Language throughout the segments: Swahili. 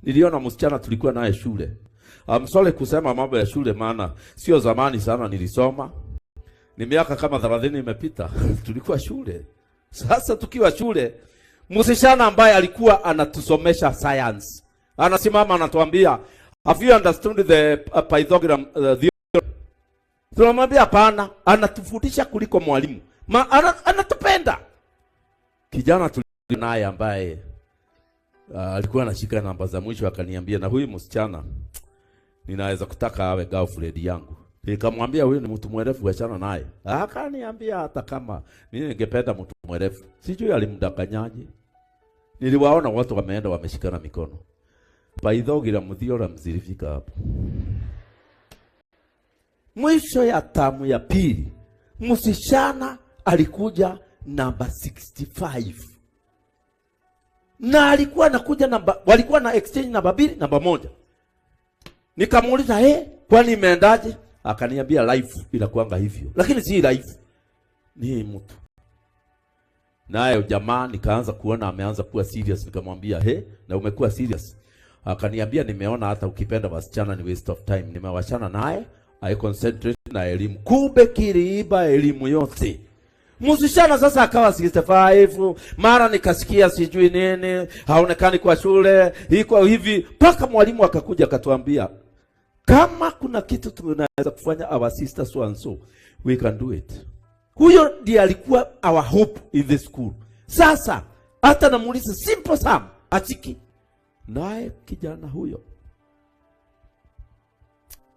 Niliona msichana tulikuwa naye shule. I'm sorry kusema mambo ya shule maana sio zamani sana nilisoma. Ni miaka kama 30 imepita. Tulikuwa shule. Sasa tukiwa shule, msichana ambaye alikuwa anatusomesha science. Anasimama anatuambia, "Have you understood the Pythagorean theorem?" Tunamwambia hapana, anatufundisha kuliko mwalimu. Anatupenda. Kijana tulikuwa naye ambaye alikuwa anashika namba za mwisho akaniambia, "Na huyu msichana ninaweza kutaka awe girlfriend yangu." Nikamwambia huyu ni mtu mwerefu, achana naye. Akaniambia hata kama mimi ningependa mtu mwerefu. Sijui alimdakanyaje. Niliwaona watu wameenda wameshikana mikono. Pythagorean theorem zilifika hapo. Mwisho ya tamu ya pili, msichana alikuja namba 65. Na alikuwa anakuja namba, walikuwa na exchange namba 2, namba 1. Nikamuuliza, kwani imeendaje?" Akaniambia life inakuanga hivyo. Lakini si life. Ni mtu. Naye jamaa nikaanza kuona ameanza kuwa serious, nikamwambia, "Na umekuwa serious?" Akaniambia, "Nimeona hata ukipenda wasichana ni waste of time. Nimewachana naye, I concentrate na elimu." Kumbe kiliiba elimu yote. Msichana sasa akawa 65, mara nikasikia sijui nini, haonekani kwa shule, iko hivi, paka mwalimu akakuja akatuambia, "Kama kuna kitu tunaweza kufanya our sister so and so, we can do it." Huyo ndiye alikuwa our hope in the school. Sasa hata namuuliza simple Sam achiki. Naye kijana huyo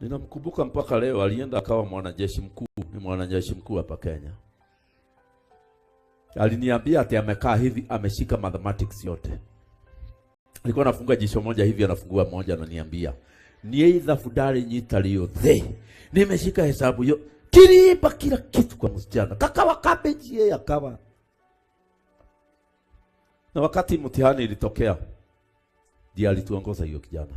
ninamkumbuka mpaka leo, alienda akawa mwanajeshi mkuu, ni mwanajeshi mkuu hapa Kenya. Aliniambia ati amekaa hivi ameshika mathematics yote. Alikuwa anafunga jisho moja hivi anafungua moja ananiambia, "Ni either fudari nyitalio the." Nimeshika hesabu yo. Kiliiba kila kitu kwa msichana. Kakawa cabbage yeye akawa. Na wakati mtihani ilitokea, ndiye alituongoza hiyo kijana.